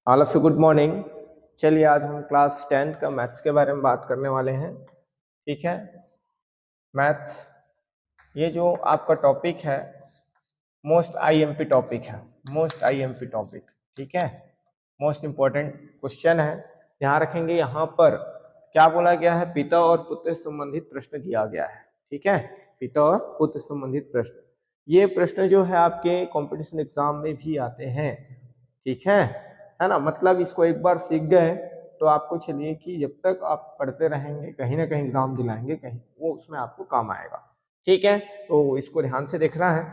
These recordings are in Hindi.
All of you good morning. चलिए आज हम क्लास 10th का मैथ्स के बारे में बात करने वाले हैं। ठीक है, मैथ्स ये जो आपका टॉपिक है मोस्ट आईएमपी टॉपिक है, मोस्ट आईएमपी टॉपिक। ठीक है, मोस्ट इम्पोर्टेंट क्वेश्चन है। ध्यान रखेंगे यहाँ पर क्या बोला गया है, पिता और पुत्र से संबंधित प्रश्न दिया गया है। ठीक है, पिता और पुत्र से संबंधित प्रश्न, ये प्रश्न जो है आपके कंपटीशन एग्जाम में भी आते हैं। ठीक है ना, मतलब इसको एक बार सीख गए तो आपको चलिए कि जब तक आप पढ़ते रहेंगे कहीं ना कहीं एग्जाम दिलाएंगे, कहीं वो उसमें आपको काम आएगा। ठीक है, तो इसको ध्यान से देखना है।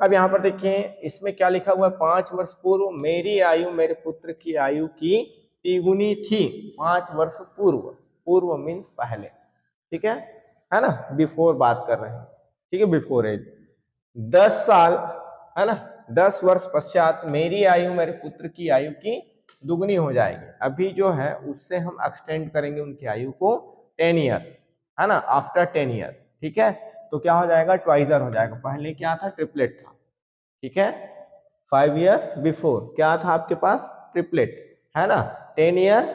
अब यहाँ पर देखिए इसमें क्या लिखा हुआ है, 5 वर्ष पूर्व मेरी आयु मेरे पुत्र की आयु की तिगुनी थी। 5 वर्ष पूर्व, पूर्व मीन्स पहले। ठीक है ना, बिफोर बात कर रहे हैं। ठीक है, बिफोर एज। 10 साल है ना, 10 वर्ष पश्चात मेरी आयु मेरे पुत्र की आयु की दुगनी हो जाएगी। अभी जो है उससे हम एक्सटेंड करेंगे उनकी आयु को 10 ईयर, है ना, आफ्टर 10 ईयर। ठीक है, तो क्या हो जाएगा, ट्वाइजर हो जाएगा। पहले क्या था, ट्रिपलेट था। ठीक है, 5 ईयर बिफोर क्या था आपके पास, ट्रिपलेट, है ना। 10 ईयर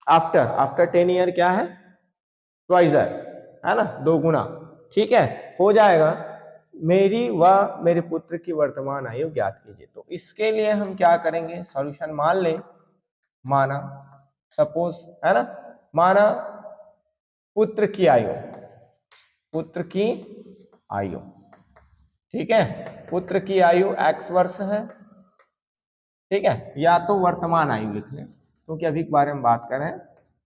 आफ्टर, आफ्टर 10 ईयर क्या है, ट्वाइजर, है ना, दो गुना। ठीक है, हो जाएगा। मेरी व मेरे पुत्र की वर्तमान आयु ज्ञात कीजिए। तो इसके लिए हम क्या करेंगे, सॉल्यूशन मान लें। माना सपोज, है ना, माना पुत्र की आयु, पुत्र की आयु, ठीक है, पुत्र की आयु x वर्ष है। ठीक है, या तो वर्तमान आयु लिख लें क्योंकि अभी के बारे में बात करें।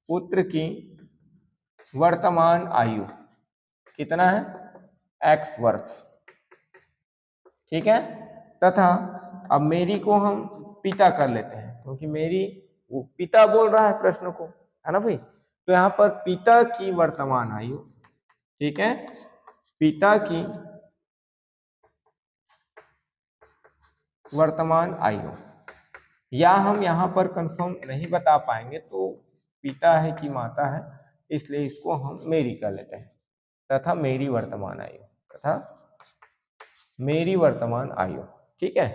पुत्र की वर्तमान आयु कितना है, x वर्ष। ठीक है, तथा अब मेरी को हम पिता कर लेते हैं क्योंकि मेरी, वो पिता बोल रहा है प्रश्न को, है ना भाई। तो यहाँ पर पिता की वर्तमान आयु, ठीक है, पिता की वर्तमान आयु, या हम यहाँ पर कंफर्म नहीं बता पाएंगे तो पिता है कि माता है, इसलिए इसको हम मेरी कर लेते हैं। तथा मेरी वर्तमान आयु, तथा मेरी वर्तमान आयु। ठीक है,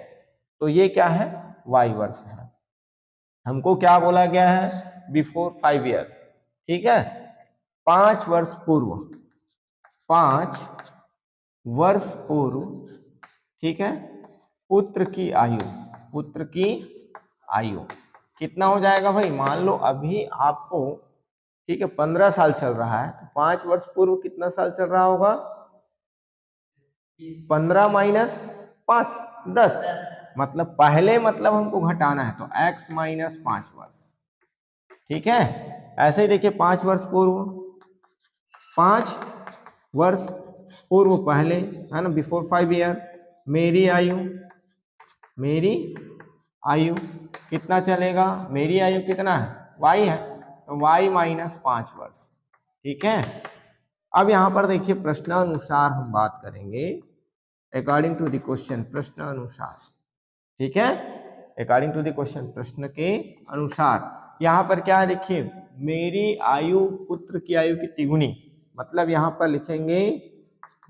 तो ये क्या है, y वर्ष है। हमको क्या बोला गया है, बिफोर 5 ईयर। ठीक है, 5 वर्ष पूर्व, 5 वर्ष पूर्व, ठीक है, पुत्र की आयु, पुत्र की आयु कितना हो जाएगा भाई, मान लो अभी आपको, ठीक है, 15 साल चल रहा है, तो 5 वर्ष पूर्व कितना साल चल रहा होगा, 15 माइनस 5, 10। मतलब पहले, मतलब हमको घटाना है तो x माइनस 5 वर्ष। ठीक है, ऐसे ही देखिए 5 वर्ष पूर्व, 5 वर्ष पूर्व पहले, है ना, बिफोर 5 ईयर। मेरी आयु, मेरी आयु कितना चलेगा, मेरी आयु कितना है, y है, तो y माइनस 5 वर्ष। ठीक है, अब यहां पर देखिए प्रश्नानुसार हम बात करेंगे, अकॉर्डिंग टू द क्वेश्चन, प्रश्न अनुसार। ठीक है, अकॉर्डिंग टू द क्वेश्चन, प्रश्न के अनुसार। यहाँ पर क्या है देखिए, मेरी आयु पुत्र की आयु की तिगुनी, मतलब यहाँ पर लिखेंगे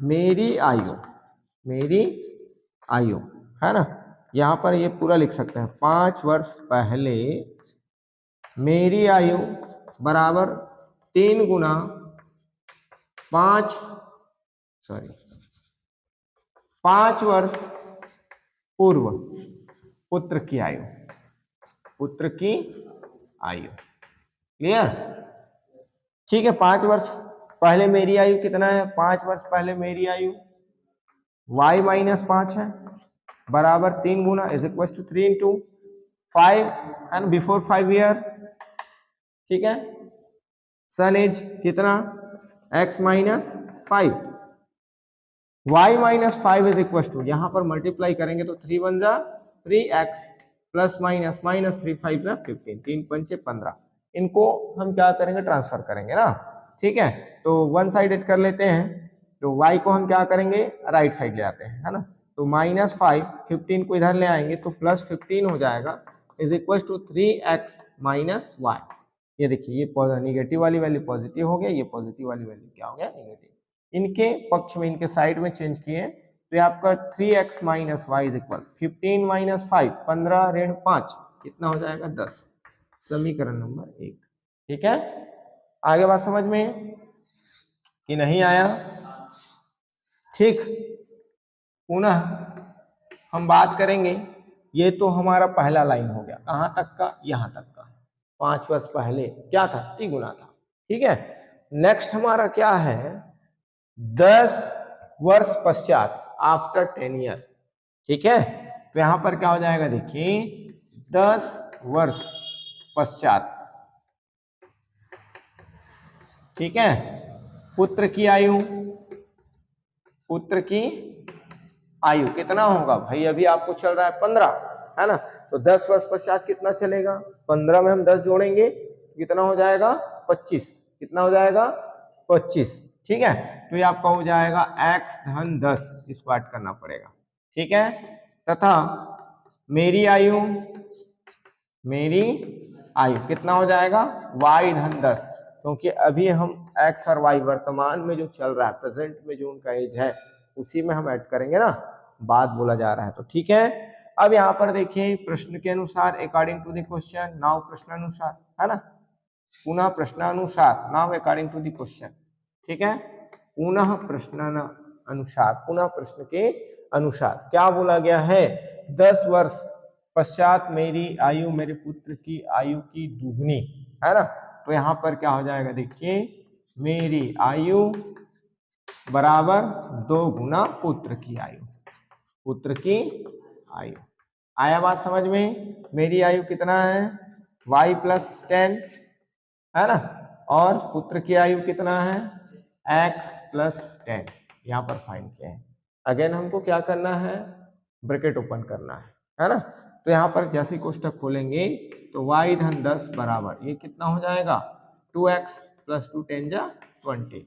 मेरी आयु, मेरी आयु, है ना। यहाँ पर ये पूरा लिख सकते हैं, 5 वर्ष पहले मेरी आयु बराबर 3 गुना 5, सॉरी 5 वर्ष पूर्व पुत्र की आयु, पुत्र की आयु। क्लियर, ठीक है। 5 वर्ष पहले मेरी आयु कितना है, 5 वर्ष पहले मेरी आयु y माइनस 5 है, बराबर 3 गुना is equal to 3 into 5 and before 5 year. ठीक है, सन एज कितना, x minus 5, y minus 5 is equal to, यहां पर मल्टीप्लाई करेंगे तो 3 1 जा 3x प्लस माइनस माइनस 3 5 जा 15, 3 पंचे 15। इनको हम क्या करेंगे, ट्रांसफर करेंगे ना। ठीक है, तो वन साइडेड कर लेते हैं, तो y को हम क्या करेंगे, राइट साइड ले आते हैं, है ना। तो माइनस 5, 15 को इधर ले आएंगे तो प्लस 15 हो जाएगा, is equal to 3x minus y। ये देखिए, ये निगेटिव वाली वैल्यू पॉजिटिव हो गया, ये पॉजिटिव वाली वैल्यू क्या हो गया, निगेटिव। इनके पक्ष में, इनके साइड में चेंज किए तो आपका 3x minus y is equal 15 minus 5, 15 ऋण 5, कितना हो जाएगा 10, समीकरण नंबर 1। ठीक है, आगे बात समझ में कि नहीं आया? ठीक, पुनः हम बात करेंगे, ये तो हमारा पहला लाइन हो गया, कहां तक का? यहां तक का। 5 वर्ष पहले क्या था? त्रिगुणा था। ठीक है, नेक्स्ट हमारा क्या है? 10 वर्ष पश्चात, आफ्टर 10 ईयर। ठीक है, तो यहां पर क्या हो जाएगा? देखिए 10 वर्ष पश्चात, ठीक है, पुत्र की आयु, पुत्र की आयु कितना होगा भाई? अभी आपको चल रहा है 15, है ना? तो 10 वर्ष पश्चात कितना चलेगा? 15 में हम 10 जोड़ेंगे, कितना हो जाएगा? 25। कितना हो जाएगा? 25। ठीक है, तो ये आपका हो जाएगा x धन 10, इसको ऐड करना पड़ेगा। ठीक है, तथा मेरी आयु, मेरी आयु कितना हो जाएगा? y धन 10, क्योंकि अभी हम x और y वर्तमान में जो चल रहा है, प्रेजेंट में जो उनका एज है, उसी में हम ऐड करेंगे ना, बात बोला जा रहा है। तो ठीक है, अब यहाँ पर देखिए प्रश्न के अनुसार, according to the question, now प्रश्नानुसार, है ना, पुनः प्रश्नानुसार, now according to the question. ठीक है, पुनः प्रश्न अनुसार, पुनः प्रश्न के अनुसार क्या बोला गया है? 10 वर्ष पश्चात मेरी आयु मेरे पुत्र की आयु की दुगनी, है ना? तो यहाँ पर क्या हो जाएगा? देखिए मेरी आयु बराबर 2 गुना पुत्र की आयु, पुत्र की आयु। आया बात समझ में? मेरी आयु कितना है? y प्लस 10, है ना, और पुत्र की आयु कितना है? x प्लस 10, यहाँ पर फाइंड किया है। अगेन हमको क्या करना है? ब्रैकेट ओपन करना है ना? तो यहाँ पर जैसे कोष्टक खोलेंगे तो y धन 10 बराबर, ये कितना हो जाएगा? 2x प्लस 2 10 जा 20।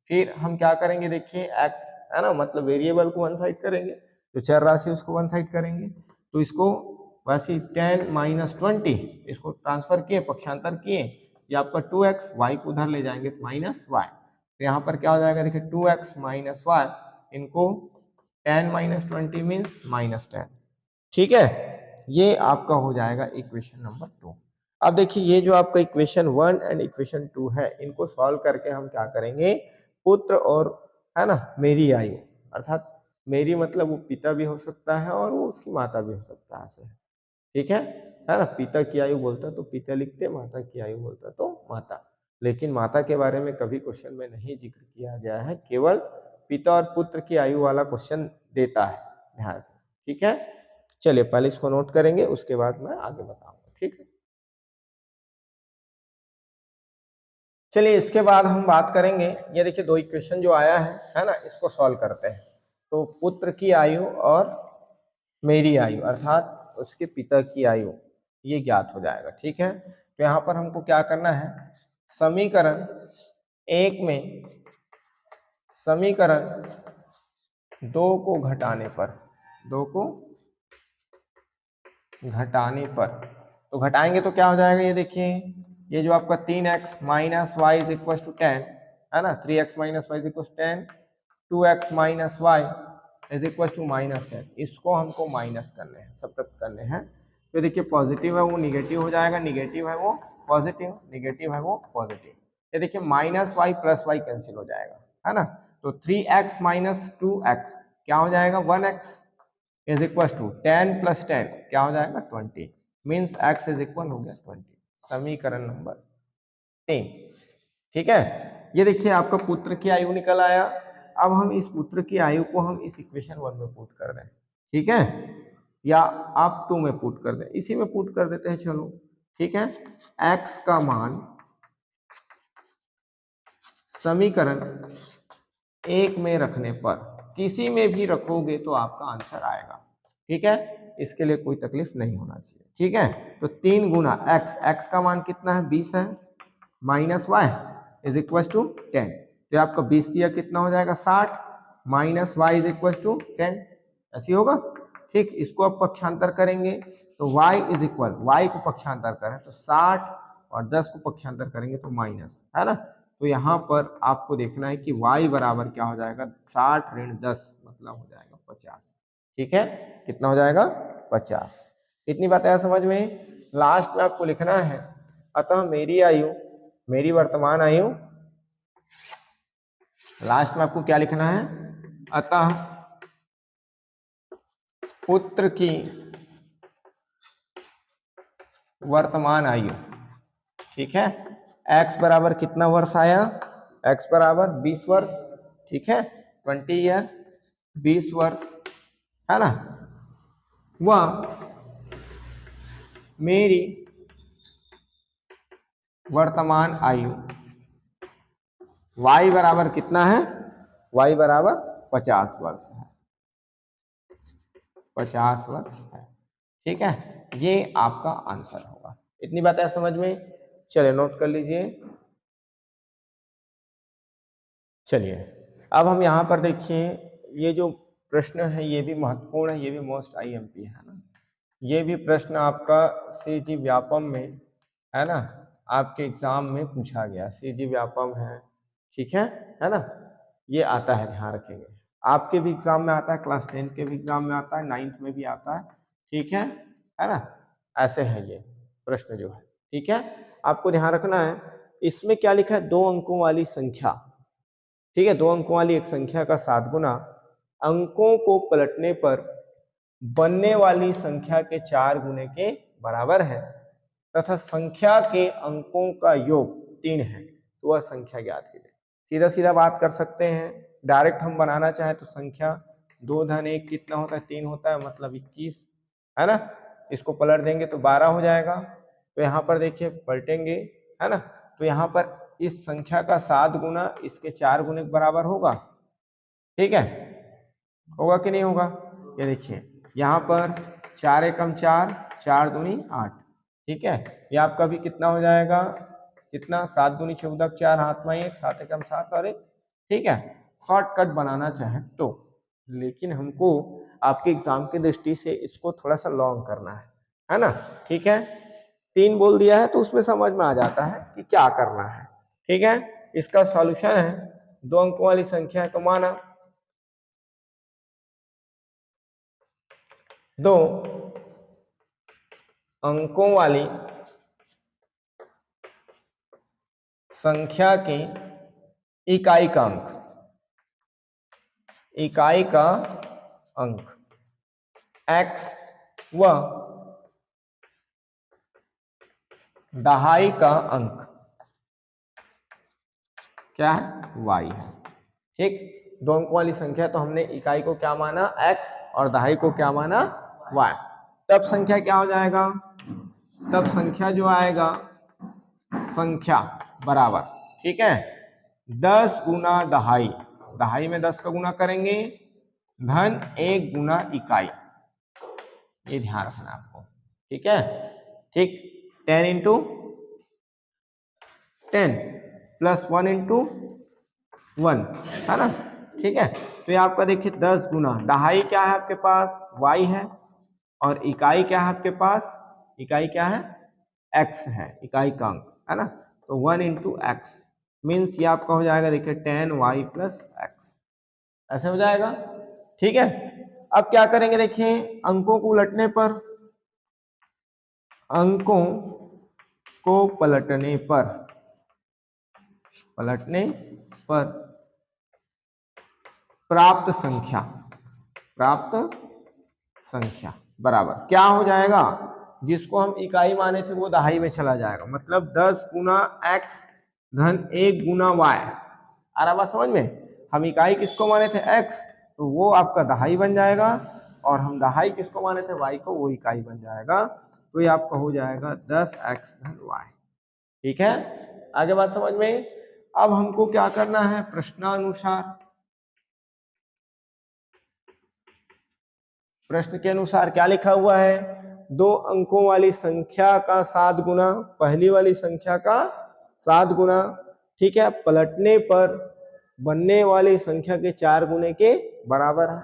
फिर हम क्या करेंगे? देखिए x, है ना, मतलब वेरिएबल को वन साइड करेंगे, तो चर राशि उसको वन साइड करेंगे, तो इसको वैसे 10 माइनस 20, इसको ट्रांसफर किए, पक्षांतर किए, ये आपका 2x, y को उधर ले जाएंगे माइनस y, तो यहाँ पर क्या हो जाएगा? देखिए 2x माइनस y, इनको 10 माइनस 20 मीन्स माइनस 10। ठीक है, ये आपका हो जाएगा इक्वेशन नंबर 2। अब देखिए ये जो आपका इक्वेशन 1 एंड इक्वेशन 2 है, इनको सॉल्व करके हम क्या करेंगे? पुत्र और, है ना, मेरी आयु, अर्थात मेरी मतलब वो पिता भी हो सकता है और वो उसकी माता भी हो सकता है ऐसे। ठीक है ना? पिता की आयु बोलता तो पिता लिखते, माता की आयु बोलता तो माता, लेकिन माता के बारे में कभी क्वेश्चन में नहीं जिक्र किया गया है, केवल पिता और पुत्र की आयु वाला क्वेश्चन देता है, ध्यान। ठीक है, चलिए पहले इसको नोट करेंगे, उसके बाद मैं आगे बताऊंगा। ठीक है, चलिए इसके बाद हम बात करेंगे, ये देखिए 2 इक्वेशन जो आया है ना, इसको सॉल्व करते हैं। तो पुत्र की आयु और मेरी आयु, अर्थात उसके पिता की आयु, ये ज्ञात हो जाएगा। ठीक है, तो यहाँ पर हमको क्या करना है? समीकरण 1 में समीकरण 2 को घटाने पर, 2 को घटाने पर, तो घटाएंगे तो क्या हो जाएगा? ये देखिए, ये जो आपका 3x minus y is equal to 10, है ना, 3x minus y is equal to 10, 2x minus y is equal to minus 10, इसको हमको माइनस करने हैं, सब्ट्रैक्ट करने हैं। तो देखिए पॉजिटिव है वो निगेटिव हो जाएगा, निगेटिव है वो पॉजिटिव, निगेटिव है वो पॉजिटिव। ये देखिए minus y plus y cancel हो जाएगा, है ना, तो 3x माइनस 2x क्या हो जाएगा? 1x is equal to 10 plus 10 क्या हो जाएगा? 20, मीन्स x इज इक्वल हो गया 20, समीकरण नंबर 3। ठीक है, ये देखिए आपका पुत्र की आयु निकल आया। अब हम इस पुत्र की आयु को हम इस इक्वेशन 1 में पुट कर दें, ठीक है, या आप 2 में पुट कर दें, इसी में पुट कर देते हैं, चलो ठीक है। x का मान समीकरण 1 में रखने पर, किसी में भी रखोगे तो आपका आंसर आएगा। ठीक है, इसके लिए कोई तकलीफ नहीं होना चाहिए। ठीक है, तो 3 गुना x का मान कितना है? 20 है, minus y is equal to 10, तो आपका 20 दिया कितना हो जाएगा? 60, minus y is equal to 10, ऐसी होगा। ठीक, इसको आप पक्षांतर करेंगे तो y इज इक्वल, y को पक्षांतर करें तो 60 और 10 को पक्षांतर करेंगे तो माइनस, है ना, तो यहाँ पर आपको देखना है कि y बराबर क्या हो जाएगा? 60 ऋण 10 मतलब हो जाएगा 50। ठीक है, कितना हो जाएगा? 50। इतनी बात है समझ में? लास्ट में आपको लिखना है अतः मेरी आयु, मेरी वर्तमान आयु, लास्ट में आपको क्या लिखना है, अतः पुत्र की वर्तमान आयु, ठीक है। x बराबर कितना वर्ष आया, x बराबर 20 वर्ष, ठीक है, 20 ईयर, 20 वर्ष, है ना। वह मेरी वर्तमान आयु y बराबर कितना है, y बराबर 50 वर्ष है, 50 वर्ष है, ठीक है। ये आपका आंसर होगा। इतनी बातें समझ में, चलिए नोट कर लीजिए। चलिए अब हम यहाँ पर देखिए, ये जो प्रश्न है ये भी महत्वपूर्ण है, ये भी मोस्ट आईएमपी है ना। ये भी प्रश्न आपका सीजी व्यापम में, है ना, आपके एग्जाम में पूछा गया, सीजी व्यापम है, ठीक है ना। ये आता है, ध्यान रखेंगे, आपके भी एग्जाम में आता है, क्लास 10 के भी एग्जाम में आता है, 9th में भी आता है, ठीक है ना। ऐसे है ये प्रश्न जो है, ठीक है। आपको ध्यान रखना है, इसमें क्या लिखा है, 2 अंकों वाली संख्या, ठीक है, 2 अंकों वाली एक संख्या का 7 गुना अंकों को पलटने पर बनने वाली संख्या के 4 गुने के बराबर है तथा संख्या के अंकों का योग 3 है, तो वह संख्या ज्ञात कीजिए। सीधा सीधा बात कर सकते हैं, डायरेक्ट हम बनाना चाहें तो संख्या 2 धन 1 कितना होता है, 3 होता है, मतलब 21, है ना। इसको पलट देंगे तो 12 हो जाएगा। तो यहाँ पर देखिए पलटेंगे, है ना, तो यहाँ पर इस संख्या का 7 गुना इसके 4 गुने के बराबर होगा, ठीक है, होगा कि नहीं होगा। ये देखिए यहाँ पर 4 एकम 4, 4 दूनी 8, ठीक है। ये आपका भी कितना हो जाएगा, कितना, 7 दूनी 14, 4 हाथ में 1, 7 एकम 7 और 1, ठीक है। शॉर्टकट बनाना चाहे तो, लेकिन हमको आपके एग्जाम की दृष्टि से इसको थोड़ा सा लॉन्ग करना है ना, ठीक है। 3 बोल दिया है तो उसमें समझ में आ जाता है कि क्या करना है, ठीक है। इसका सॉल्यूशन है, 2 अंकों वाली संख्या है तो माना 2 अंकों वाली संख्या की इकाई का अंक, इकाई का अंक x व दहाई का अंक क्या है, y है, ठीक। 2 अंकों वाली संख्या तो हमने इकाई को क्या माना, x, और दहाई को क्या माना, y। तब संख्या क्या हो जाएगा, तब संख्या जो आएगा, संख्या बराबर, ठीक है, 10 गुना दहाई, दहाई में 10 का गुना करेंगे, धन 1 गुना इकाई, ये ध्यान रखना आपको, ठीक है, ठीक। 10 इंटू 10 प्लस 1 इंटू 1, है ना, ठीक है। तो ये आपका देखिए 10 गुना, दहाई क्या है आपके पास, y है, और इकाई क्या है आपके पास, इकाई क्या है, x है, इकाई का अंक, है ना। तो 1 इंटू एक्स मीन्स ये आपका हो जाएगा, देखिए 10y प्लस एक्स, ऐसे हो जाएगा, ठीक है। अब क्या करेंगे, देखिए अंकों को उलटने पर, अंकों को पलटने पर, पलटने पर प्राप्त संख्या, प्राप्त संख्या बराबर क्या हो जाएगा, जिसको हम इकाई माने थे वो दहाई में चला जाएगा, मतलब 10 गुना x धन 1 गुना y। आ रहा बात समझ में, हम इकाई किसको माने थे, x, तो वो आपका दहाई बन जाएगा, और हम दहाई किसको माने थे, y को, वो इकाई बन जाएगा। तो ये आपका हो जाएगा 10x धन y, ठीक है। आगे बात समझ में। अब हमको क्या करना है, प्रश्नानुसार, प्रश्न के अनुसार क्या लिखा हुआ है, 2 अंकों वाली संख्या का 7 गुना, पहली वाली संख्या का 7 गुना, ठीक है, पलटने पर बनने वाली संख्या के 4 गुने के बराबर है,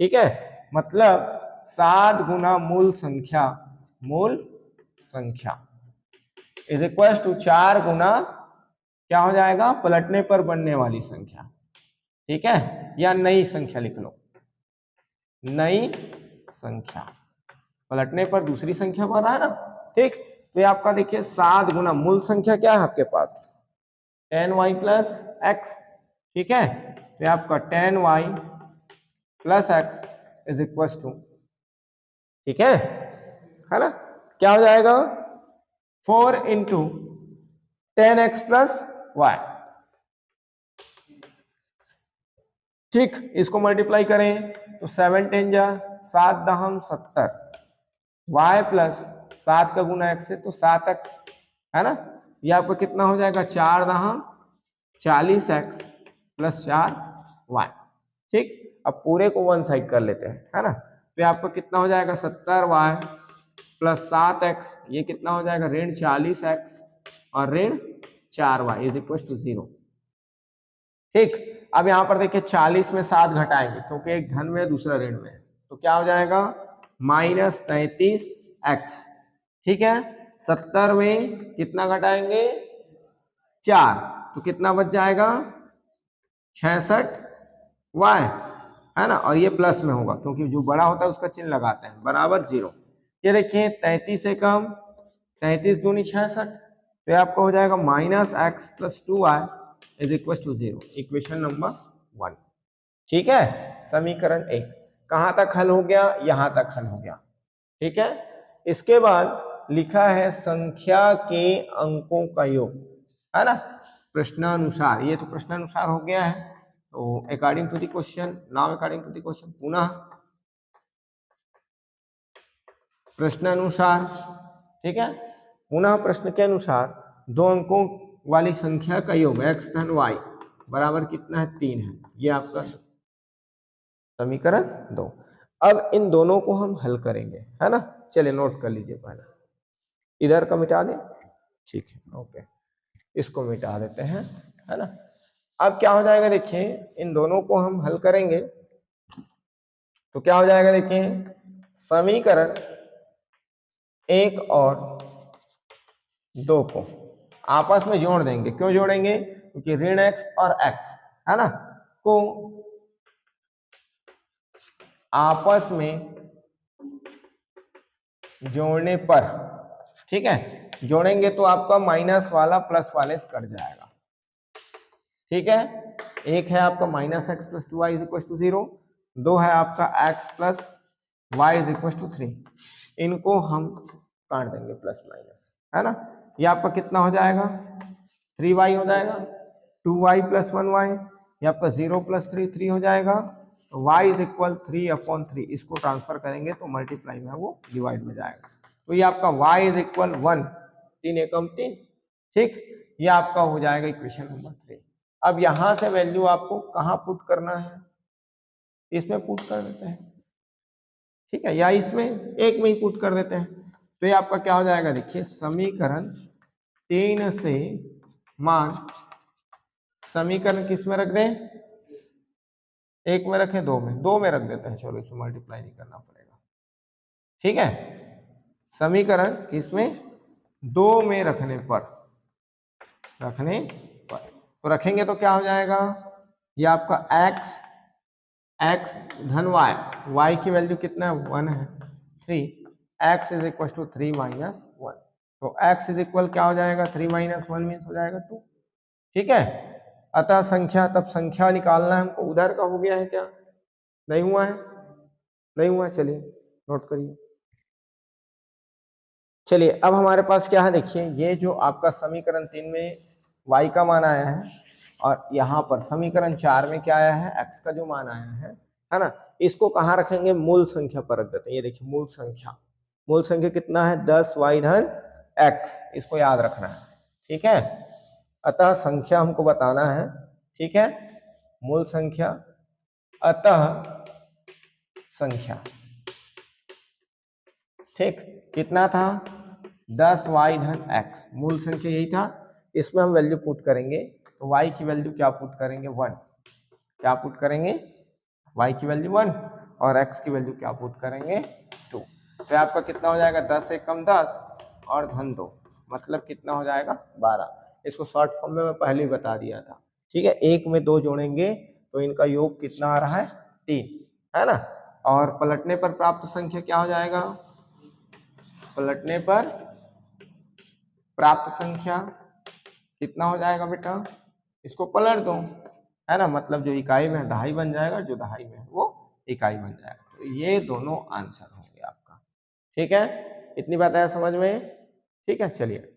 ठीक है। मतलब 7 गुना मूल संख्या, मूल संख्या इज इक्वल टू 4 गुना क्या हो जाएगा, पलटने पर बनने वाली संख्या, ठीक है, या नई संख्या लिख लो, नई संख्या, पलटने पर दूसरी संख्या बन रहा है ना, ठीक, तो ये आपका देखिए 7 गुना मूल संख्या क्या है आपके पास 10y प्लस एक्स, ठीक है, तो ये आपका 10y plus x is equal to, ठीक है ना, क्या हो जाएगा 4 इंटू 10x प्लस वाई, ठीक, इसको मल्टीप्लाई करें तो 7 10 जा 7 दहम 70, y प्लस 7 का गुना x है तो 7x, है ना, ये आपका कितना हो जाएगा 4 दहम 40x प्लस 4y, ठीक, अब पूरे को वन साइड कर लेते हैं, है ना, तो ये आपका कितना हो जाएगा 70y प्लस 7x, ये कितना हो जाएगा ऋण 40x और ऋण 4y इज इक्वल टू 0, ठीक, अब यहाँ पर देखिए 40 में 7 घटाएंगे क्योंकि एक धन में है दूसरा ऋण में है, तो क्या हो जाएगा माइनस 33x, ठीक है, 70 में कितना घटाएंगे 4, तो कितना बच जाएगा 66y, है ना, और ये प्लस में होगा क्योंकि जो बड़ा होता है उसका चिन्ह लगाते हैं बराबर 0, ये देखिए 33 से कम 33 दूनी 66, तो ये आपका हो जाएगा minus x plus 2y is equal to 0, equation number 1, ठीक है, समीकरण 1 कहां तक हल हो गया, यहां तक हल हो गया, ठीक है, इसके बाद लिखा है संख्या के अंकों का योग, है ना, प्रश्नानुसार, ये तो प्रश्नानुसार हो गया है, तो according to the question, now according to the question, पुनः प्रश्नानुसार, ठीक है, पुनः प्रश्न के अनुसार दो अंकों वाली संख्या का योग x धन y बराबर कितना है 3 है, ये आपका समीकरण 2, अब इन दोनों को हम हल करेंगे, है ना, चलिए नोट कर लीजिए पहले, इधर का मिटा दें, ठीक है, ओके, इसको मिटा देते हैं, है ना, अब क्या हो जाएगा देखिए इन दोनों को हम हल करेंगे तो क्या हो जाएगा देखिए समीकरण 1 और 2 को आपस में जोड़ देंगे, क्यों जोड़ेंगे क्योंकि ऋण x और x, है ना, को आपस में जोड़ने पर, ठीक है, जोड़ेंगे तो आपका माइनस वाला प्लस वाले से कट जाएगा, ठीक है, एक है आपका minus x plus 2y is equal to 0, 2 है आपका x plus y is equal to 3, इनको हम काट देंगे प्लस माइनस, है ना, ये आपका कितना हो जाएगा 3y हो जाएगा, 2y प्लस 1y, ये आपका 0 प्लस 3 3 हो जाएगा, तो y इज इक्वल 3/3, इसको ट्रांसफर करेंगे तो मल्टीप्लाई में वो डिवाइड में जाएगा, तो ये आपका y इज इक्वल 1, 3 एकम 3, ठीक, ये आपका हो जाएगा इक्वेशन नंबर 3, अब यहां से वैल्यू आपको कहां पुट करना है, इसमें पुट कर देते हैं, ठीक है, या इसमें एक में ही पुट कर देते हैं, तो ये आपका क्या हो जाएगा देखिए समीकरण 3 से मान समीकरण किस में रख दें, एक में रखें दो में रख देते हैं, चलो इसमें मल्टीप्लाई नहीं करना पड़ेगा, ठीक है, समीकरण किसमें 2 में रखने पर तो रखेंगे तो क्या हो जाएगा, ये आपका x धन y की वैल्यू कितना है 1 है 3, x is equal to 3 minus 1, तो x इज इक्वल क्या हो जाएगा 3 माइनस 1 मीन्स हो जाएगा 2, ठीक है, अतः संख्या, तब संख्या निकालना है हमको, उधर का हो गया है क्या, नहीं हुआ है, नहीं हुआ है, चलिए नोट करिए, चलिए अब हमारे पास क्या है देखिए, ये जो आपका समीकरण 3 में y का मान आया है और यहाँ पर समीकरण 4 में क्या आया है x का जो मान आया है ना, इसको कहाँ रखेंगे मूल संख्या पर रख देते हैं, ये देखिए मूल संख्या कितना है 10y धन x, इसको याद रखना है, ठीक है, अतः संख्या हमको बताना है, ठीक है, मूल संख्या, अतः संख्या, ठीक, कितना था 10y धन x, मूल संख्या यही था, इसमें हम वैल्यू पुट करेंगे तो y की वैल्यू क्या पुट करेंगे 1, क्या पुट करेंगे y की वैल्यू 1 और x की वैल्यू क्या पुट करेंगे 2, तो आपका कितना हो जाएगा 10 से कम 10 और धन 2, मतलब कितना हो जाएगा 12, इसको शॉर्ट फॉर्म में मैं पहले ही बता दिया था, ठीक है, एक में 2 जोड़ेंगे तो इनका योग कितना आ रहा है 3, है ना, और पलटने पर प्राप्त संख्या क्या हो जाएगा, पलटने पर प्राप्त संख्या कितना हो जाएगा बेटा, इसको पलट दो, है ना, मतलब जो इकाई में दहाई बन जाएगा, जो दहाई में है वो इकाई बन जाएगा। तो ये दोनों आंसर होंगे आपका। ठीक है, इतनी बात आया समझ में? ठीक है, चलिए